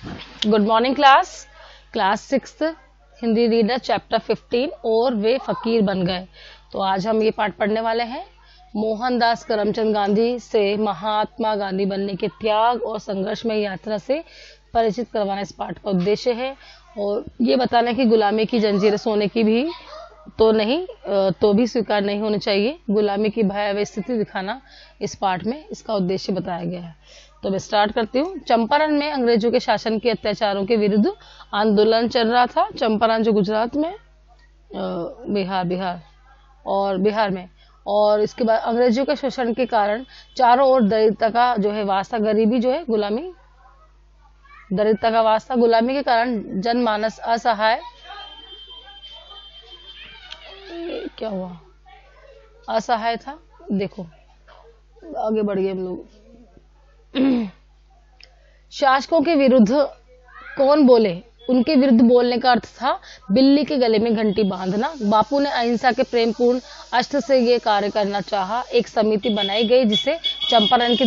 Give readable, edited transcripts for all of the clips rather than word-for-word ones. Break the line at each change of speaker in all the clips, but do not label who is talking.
Good morning class six Hindi reader chapter 15 और वे फकीर बन गए। तो आज हम ये पाठ पढ़ने वाले हैं। मोहनदास करमचंद गांधी से महात्मा गांधी बनने के त्याग और संघर्ष में यात्रा से परिचित करवाना इस पाठ का उद्देश्य है और ये बताना कि गुलामी की जंजीरें सोने की भी तो नहीं तो भी स्वीकार नहीं होनी चाहिए। गुलामी की भयावह स्थिति दिखाना इस पाठ में इसका उद्देश्य बताया गया है। तो मैं स्टार्ट करती हूँ। चंपारण में अंग्रेजों के शासन के अत्याचारों के विरुद्ध आंदोलन चल रहा था। चंपारण जो गुजरात में बिहार में और इसके बाद अंग्रेजों के शोषण के कारण चारों ओर दरिद्रता का जो है वास्ता, गरीबी जो है गुलामी, दरिद्रता का वास्ता, गुलामी के कारण जनमानस असहाय, क्या हुआ, असहाय था। देखो आगे बढ़ गए हम लोग। शासकों के विरुद्ध कौन बोले, उनके विरुद्ध बोलने का अर्थ था बिल्ली के गले में घंटी बांधना। बापू ने अहिंसा के प्रेमपूर्ण अस्त्र से ये कार्य करना चाहा। एक समिति बनाई गई जिसे चंपारण की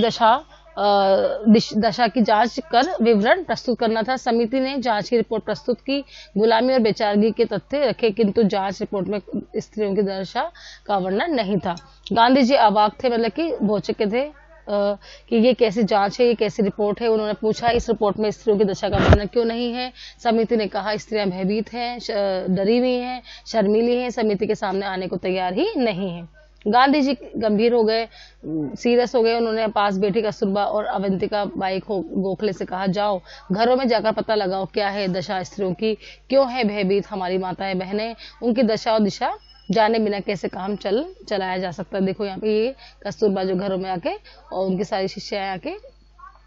दशा की जांच कर विवरण प्रस्तुत करना था। समिति ने जांच की रिपोर्ट प्रस्तुत की। गुलामी और बेचारगी के तथ्य रखे, किंतु जांच रिपोर्ट में स्त्रियों की दशा का वर्णन नहीं था। गांधी जी अवाक थे, मतलब कि भौचक्के थे कि ये कैसी जांच है, ये कैसी रिपोर्ट है। उन्होंने पूछा इस रिपोर्ट में स्त्रियों की दशा का वर्णन क्यों नहीं है। समिति ने कहा स्त्रियां भयभीत हैं, डरी हुई हैं, शर्मीली हैं, समिति के सामने आने को तैयार ही नहीं है। गांधी जी गंभीर हो गए, सीरियस हो गए। उन्होंने पास बेटी कस्तूरबा और अवंतिका बाई गोखले से कहा, जाओ घरों में जाकर पता लगाओ क्या है दशा स्त्रियों की, क्यों है भयभीत हमारी माताएं बहनें, उनकी दशा और दिशा जाने बिना कैसे काम चलाया जा सकता है। देखो यहाँ पे ये कस्तूरबा जो घरों में आके और उनकी सारी शिष्याएं आके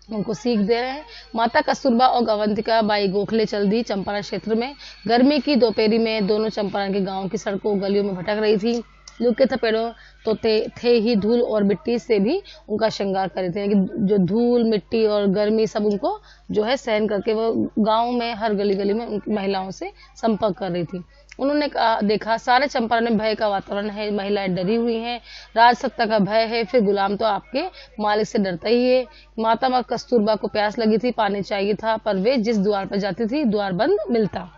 उनको सीख दे रहे हैं। माता कस्तूरबा और अवंतिका बाई गोखले चल दी चंपारण क्षेत्र में। गर्मी की दोपहरी में दोनों चंपारण के गांव की सड़कों गलियों में भटक रही थी। लुके थपेड़ों तो थे ही, धूल और मिट्टी से भी उनका श्रृंगार कर रहे थे कि जो धूल मिट्टी और गर्मी सब उनको जो है सहन करके वो गांव में हर गली गली में महिलाओं से संपर्क कर रही थी। उन्होंने देखा सारे चंपारण में भय का वातावरण है, महिलाएं डरी हुई हैं, राजसत्ता का भय है, फिर गुलाम तो आपके मालिक से डरता ही है। माता कस्तूरबा को प्यास लगी थी, पानी चाहिए था, पर वे जिस द्वार पर जाती थी द्वार बंद मिलता,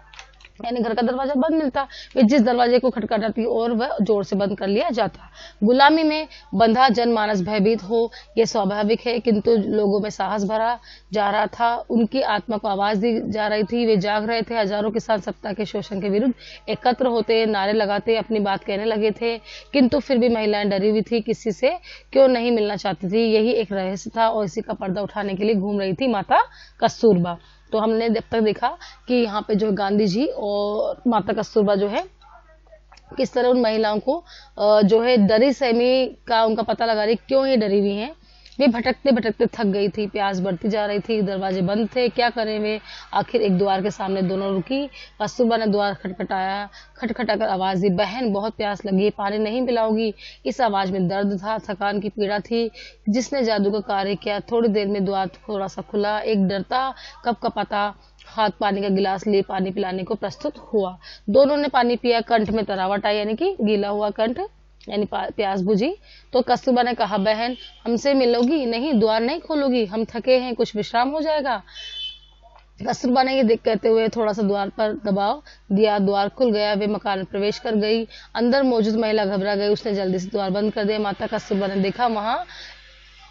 यानी घर का दरवाजा बंद मिलता। वे जिस दरवाजे को खटखटाती और वह जोर से बंद कर लिया जाता। गुलामी में बंधा जनमानस भयभीत हो, यह स्वाभाविक है, किंतु लोगों में साहस भरा जा रहा था। उनकी आत्मा को आवाज दी जा रही थी। वे जाग रहे थे। हजारों किसान सत्ता के शोषण के विरुद्ध एकत्र होते, नारे लगाते, अपनी बात कहने लगे थे, किंतु फिर भी महिलाएं डरी हुई थी, किसी से क्यों नहीं मिलना चाहती थी। यही एक रहस्य था और इसी का पर्दा उठाने के लिए घूम रही थी माता कस्तूरबा। तो हमने जब तक देखा कि यहाँ पे जो गांधी जी और माता कस्तूरबा जो है किस तरह उन महिलाओं को जो है डरी सहमी का उनका पता लगा रही, क्यों ये डरी हुई हैं। वे भटकते भटकते थक गई थी, प्यास बढ़ती जा रही थी, दरवाजे बंद थे, क्या करें वे। आखिर एक द्वार के सामने दोनों रुकी। कस्तूरबा ने द्वार खटखटाया, खटखटाकर आवाज दी, बहन बहुत प्यास लगी, पानी नहीं पिलाओगी। इस आवाज में दर्द था, थकान की पीड़ा थी, जिसने जादू का कार्य किया। थोड़ी देर में द्वार थोड़ा सा खुला। एक डरता कपकपाता हाथ पानी का गिलास लिए पानी पिलाने को प्रस्तुत हुआ। दोनों ने पानी पिया। कंठ में तरावट आई, यानी कि गीला हुआ कंठ, यानी प्यास बुझी। तो कस्तूरबा ने कहा, बहन हमसे मिलोगी? नहीं, द्वार नहीं खोलोगी? हम थके हैं, कुछ विश्राम हो जाएगा। कस्तूरबा ने ये देख कहते हुए थोड़ा सा द्वार पर दबाव दिया। द्वार खुल गया। वे मकान में प्रवेश कर गई। अंदर मौजूद महिला घबरा गई। उसने जल्दी से द्वार बंद कर दिया। माता कस्तूरबा ने देखा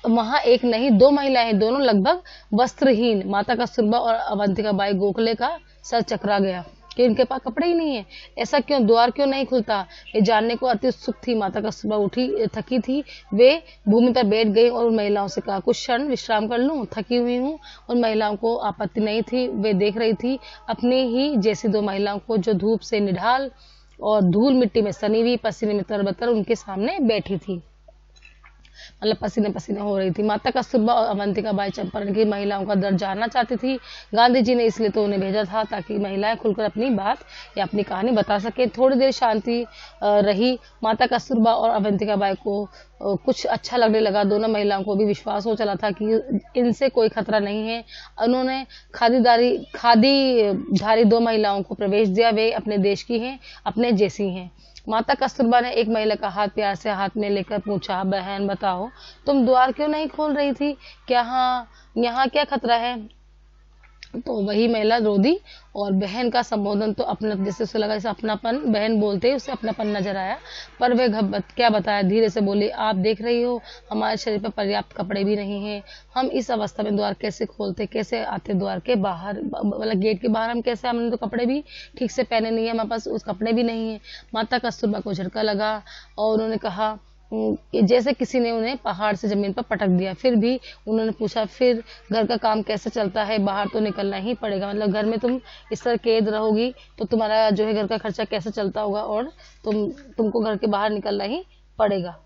वहां एक नहीं दो महिलाएं, दोनों लगभग वस्त्रहीन। माता कस्तूरबा और अवंतिका बाई गोखले का सर चकरा गया कि इनके पास कपड़े ही नहीं है। ऐसा क्यों, द्वार क्यों नहीं खुलता, ये जानने को अति उत्सुक थी। माता कस्तूरबा उठी, थकी थी। वे भूमि पर बैठ गई और उन महिलाओं से कहा, कुछ क्षण विश्राम कर लूं, थकी हुई हूं। उन महिलाओं को आपत्ति नहीं थी। वे देख रही थी अपनी ही जैसी दो महिलाओं को जो धूप से निढाल और धूल मिट्टी में सनी हुई, पसीने में तरबतर उनके सामने बैठी थी, मतलब पसीने पसीने हो रही थी। माता कस्तूरबा और अवंतिका बाई चंपारण की महिलाओं का दर्द जानना चाहती थी। गांधी जी ने इसलिए तो उन्हें भेजा था ताकि महिलाएं खुलकर अपनी बात या अपनी कहानी बता सके। थोड़ी देर शांति रही। माता कस्तूरबा और अवंतिका बाई को कुछ अच्छा लगने लगा। दोनों महिलाओं को भी विश्वास हो चला था कि इनसे कोई खतरा नहीं है। उन्होंने खादी धारी दो महिलाओं को प्रवेश दिया। वे अपने देश की हैं, अपने जैसी हैं। माता कस्तूरबा ने एक महिला का हाथ प्यार से हाथ में लेकर पूछा, बहन बताओ तुम द्वार क्यों नहीं खोल रही थी, क्या यहाँ क्या खतरा है? तो वही महिला रो दी और बहन का संबोधन तो अपना, जैसे उसे लगा जैसे अपनापन, बहन बोलते ही उसे अपनापन नजर आया, पर वह क्या बताया, धीरे से बोली, आप देख रही हो हमारे शरीर पर पर्याप्त कपड़े भी नहीं हैं, हम इस अवस्था में द्वार कैसे खोलते, कैसे आते द्वार के बाहर, मतलब गेट के बाहर हम कैसे, हमने तो कपड़े भी ठीक से पहने नहीं है, हमारे पास उस कपड़े भी नहीं है। माता कस्तूरबा को झटका लगा और उन्होंने कहा जैसे किसी ने उन्हें पहाड़ से जमीन पर पटक दिया। फिर भी उन्होंने पूछा, फिर घर का काम कैसे चलता है, बाहर तो निकलना ही पड़ेगा, मतलब घर में तुम इस तरह कैद रहोगी तो तुम्हारा जो है घर का खर्चा कैसे चलता होगा, और तुमको घर के बाहर निकलना ही पड़ेगा।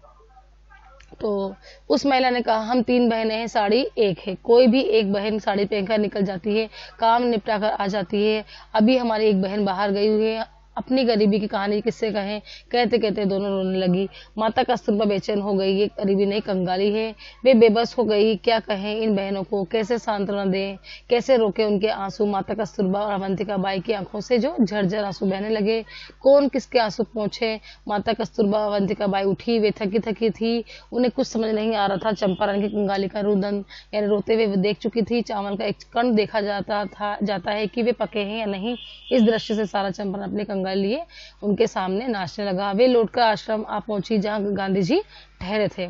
तो उस महिला ने कहा, हम 3 बहनें हैं, साड़ी एक है, कोई भी एक बहन साड़ी पहनकर निकल जाती है, काम निपटा कर आ जाती है, अभी हमारी एक बहन बाहर गई हुई है, अपनी गरीबी की कहानी किससे कहें। कहते कहते दोनों रोने लगी। माता कस्तूरबा बेचैन हो गई, ये गरीबी नहीं कंगाली है, वे बेबस हो गई, क्या कहें इन बहनों को, कैसे सांत्वना दें, कैसे रोके उनके आंसू। माता कस्तूरबा और अवंतिका बाई की आंखों से जो झरझर आंसू बहने लगे, कौन किसके आंसू पहुंचे। माता कस्तूरबा अवंतिका बाई उठी, वे थकी थकी थी, उन्हें कुछ समझ नहीं आ रहा था। चंपारण की कंगाली का रुदन यानी रोते हुए वे देख चुकी थी, चावल का एक कण देखा जाता है कि वे पके हैं या नहीं। इस दृश्य से सारा चंपारण अपने कंगाली लिए उनके सामने नाचने लगा। वे लौटकर आश्रम आ पहुंची जहां गांधी जी ठहरे थे।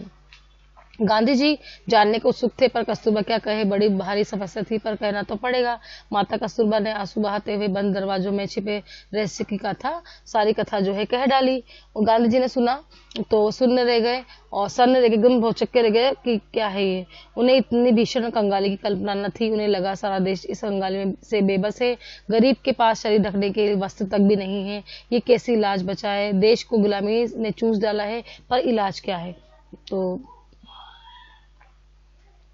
गांधी जी जानने को उत्सुक थे, पर कस्तूरबा क्या कहे, बड़ी भारी समस्या थी, पर कहना तो पड़ेगा। माता कस्तूरबा ने आंसू बहाते हुए बंद दरवाजों में छिपे रहस्य की कथा, सारी कथा जो है कह डाली। और गांधी जी ने सुना तो सुनने रह गए और सन्न रह गए, एकदम भौचक्के रह गए कि क्या है ये। उन्हें इतनी भीषण कंगाली की कल्पना न थी। उन्हें लगा सारा देश इस कंगाली में से बेबस है, गरीब के पास शरीर ढकने के वस्त्र तक भी नहीं है, ये कैसी इलाज बचाए। देश को गुलामी ने चूस डाला है, पर इलाज क्या है। तो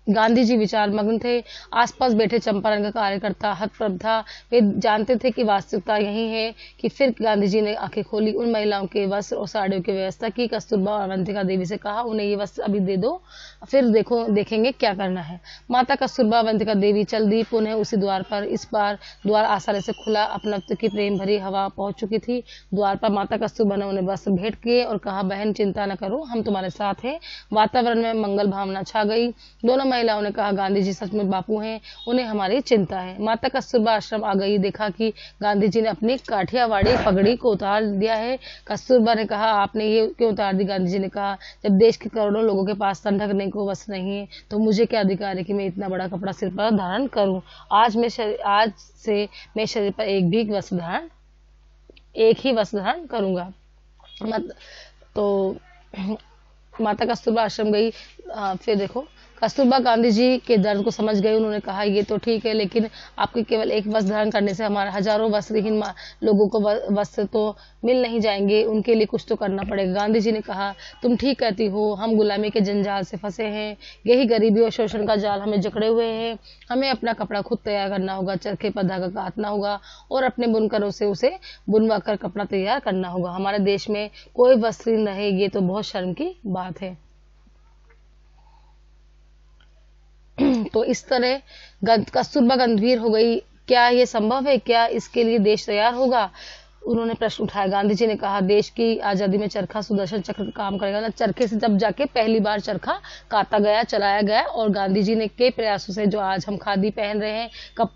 गांधी जी विचार मग्न थे। आसपास बैठे चंपारण का कार्यकर्ता हतप्रभ था। वे जानते थे कि वास्तविकता यही है कि फिर गांधी जी ने आंखें खोली, उन महिलाओं के वस्त्र और साड़ियों की व्यवस्था की। कस्तूरबा और अवंतिका देवी से कहा, उन्हें ये वस्त्र अभी दे दो, फिर देखेंगे क्या करना है। माता कस्तूरबा अवंतिका देवी चल दी पुनः उसी द्वार पर। इस बार द्वार आसानी से खुला, अपनत्व की प्रेम भरी हवा पहुंच चुकी थी। द्वार पर माता कस्तूरबा ने उन्हें वस्त्र भेंट किए और कहा, बहन चिंता न करो, हम तुम्हारे साथ हैं। वातावरण में मंगल भावना छा गई। दोनों महिलाओं ने कहा, गांधी जी सचमुच बापू हैं, उन्हें हमारी चिंता है। माता कस्तूरबा आश्रम आ गई, देखा कि गांधी जी ने अपनी काठियावाड़ी पगड़ी को उतार दिया है। कस्तूरबा ने कहा, आपने ये क्यों उतार दी। गांधी जी ने कहा, जब देश के करोड़ों लोगों के पास तन ढकने को वस्त्र नहीं है तो मुझे क्या अधिकार है कि मैं इतना बड़ा कपड़ा सिर पर धारण करूं। आज से मैं शरीर पर एक ही वस्त्र धारण करूंगा। तो माता कस्तूरबा आश्रम गई। फिर देखो, कस्तूरबा गांधी जी के दर्द को समझ गई। उन्होंने कहा, ये तो ठीक है, लेकिन आपके केवल एक वस्त्र धारण करने से हमारे हजारों वस्त्रहीन लोगों को वस्त्र तो मिल नहीं जाएंगे, उनके लिए कुछ तो करना पड़ेगा। गांधी जी ने कहा, तुम ठीक कहती हो, हम गुलामी के जंजाल से फंसे हैं, यही गरीबी और शोषण का जाल हमें जकड़े हुए हैं। हमें अपना कपड़ा खुद तैयार करना होगा, चरखे पर धागा काटना होगा और अपने बुनकरों से उसे बुनवा कर कपड़ा तैयार करना होगा। हमारे देश में कोई वस्त्रहीन रहे, ये तो बहुत शर्म की बात है। तो इस तरह कस्तूरबा गंभीर हो गई। क्या ये संभव है, क्या इसके लिए देश तैयार होगा। उन्होंने प्रश्न उठाया। गांधी जी ने कहा, देश की आजादी में चरखा सुदर्शन चक्र का काम करेगा ना। चरखे से जब जाके पहली बार चरखा काटा गया, चलाया गया, और गांधी जी ने के प्रयासों से जो आज हम खादी पहन रहे हैं,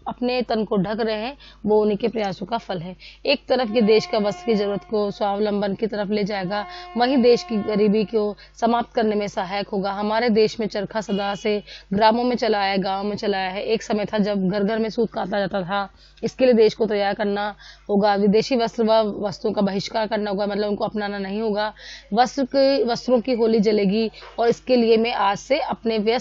अपने तन को ढक रहे हैं, वो उन्हीं के प्रयासों का फल है। एक तरफ ये देश का वस्त्र की जरूरत को स्वावलंबन की तरफ ले जाएगा, वहीं देश की गरीबी को समाप्त करने में सहायक होगा। हमारे देश में चरखा सदा से ग्रामों में चलाया है, गाँव में चलाया है। एक समय था जब घर घर में सूत काटा जाता था। इसके लिए देश को तैयार करना होगा। विदेशी वस्त्रों का बहिष्कार करना होगा, मतलब उनको अपनाना नहीं होगा। वस्त्रों की होली जलेगी और इसके लिए मैं आज से अपने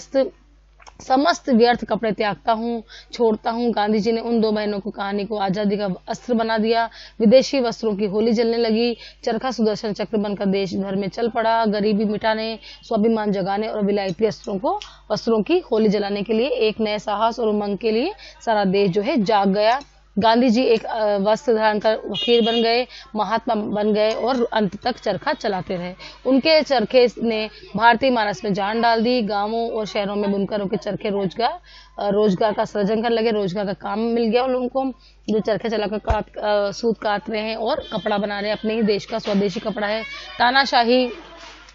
समस्त व्यर्थ कपड़े त्यागता हूँ, छोड़ता हूँ। गांधी जी ने उन 2 बहनों की कहानी को आजादी का अस्त्र बना दिया। विदेशी वस्त्रों की होली जलने लगी। चरखा सुदर्शन चक्र बनकर देश भर में चल पड़ा, गरीबी मिटाने, स्वाभिमान जगाने और विलायती वस्त्रों की होली जलाने के लिए। एक नए साहस और उमंग के लिए सारा देश जो है जाग गया। गांधी जी एक वस्त्र धारण कर फकीर बन गए, महात्मा बन गए और अंत तक चरखा चलाते रहे। उनके चरखे ने भारतीय मानस में जान डाल दी। गांवों और शहरों में बुनकरों के चरखे रोजगार का सृजन करने लगे, रोजगार का काम मिल गया उन लोगों को, जो चरखे चलाकर सूत काट रहे हैं और कपड़ा बना रहे हैं। अपने ही देश का स्वदेशी कपड़ा है। तानाशाही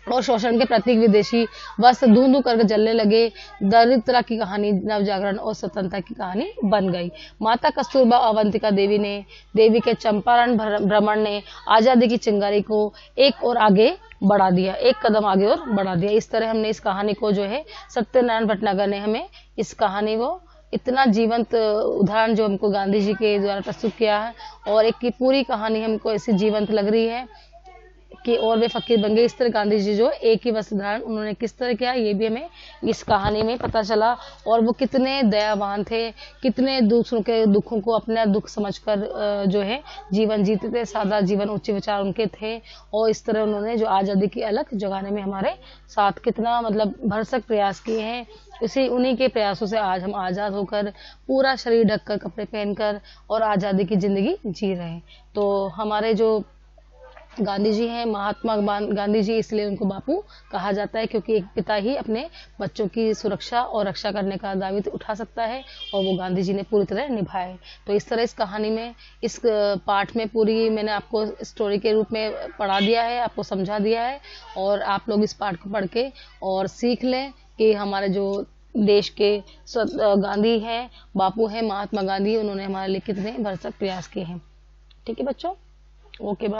और शोषण के प्रतीक विदेशी वस्त्र धू धू करके जलने लगे। दरिद्रता की कहानी नवजागरण और स्वतंत्रता की कहानी बन गई। माता कस्तूरबा अवंतिका देवी के चंपारण भ्रमण ने आजादी की चिंगारी को एक और आगे बढ़ा दिया, एक कदम आगे और बढ़ा दिया। इस तरह हमने इस कहानी को जो है सत्यनारायण भटनागर ने हमें इस कहानी को इतना जीवंत उदाहरण जो हमको गांधी जी के द्वारा प्रस्तुत किया है, और एक की पूरी कहानी हमको ऐसी जीवंत लग रही है कि और वे फकीर बन गए। इस तरह गांधी जी जो एक ही वस्त्र धारण उन्होंने किस तरह किया, ये भी हमें इस कहानी में पता चला। और वो कितने दयावान थे, कितने दूसरों के दुखों को अपना दुख समझकर जो है जीवन जीते थे, सादा जीवन, उच्च विचार उनके थे। और इस तरह उन्होंने जो आज़ादी की अलख जगाने में हमारे साथ कितना मतलब भरसक प्रयास किए हैं। उन्हीं के प्रयासों से आज हम आज़ाद होकर पूरा शरीर ढककर, कपड़े पहनकर और आज़ादी की जिंदगी जी रहे हैं। तो हमारे जो गांधी जी हैं, महात्मा गांधी जी, इसलिए उनको बापू कहा जाता है, क्योंकि एक पिता ही अपने बच्चों की सुरक्षा और रक्षा करने का दायित्व उठा सकता है, और वो गांधी जी ने पूरी तरह निभाया है। तो इस तरह इस कहानी में, इस पाठ में पूरी मैंने आपको स्टोरी के रूप में पढ़ा दिया है, आपको समझा दिया है। और आप लोग इस पाठ को पढ़ के और सीख लें कि हमारे जो देश के गांधी हैं, बापू हैं, महात्मा गांधी, उन्होंने हमारे लिए कितने भरसक प्रयास किए हैं। ठीक है बच्चों, ओके बाय।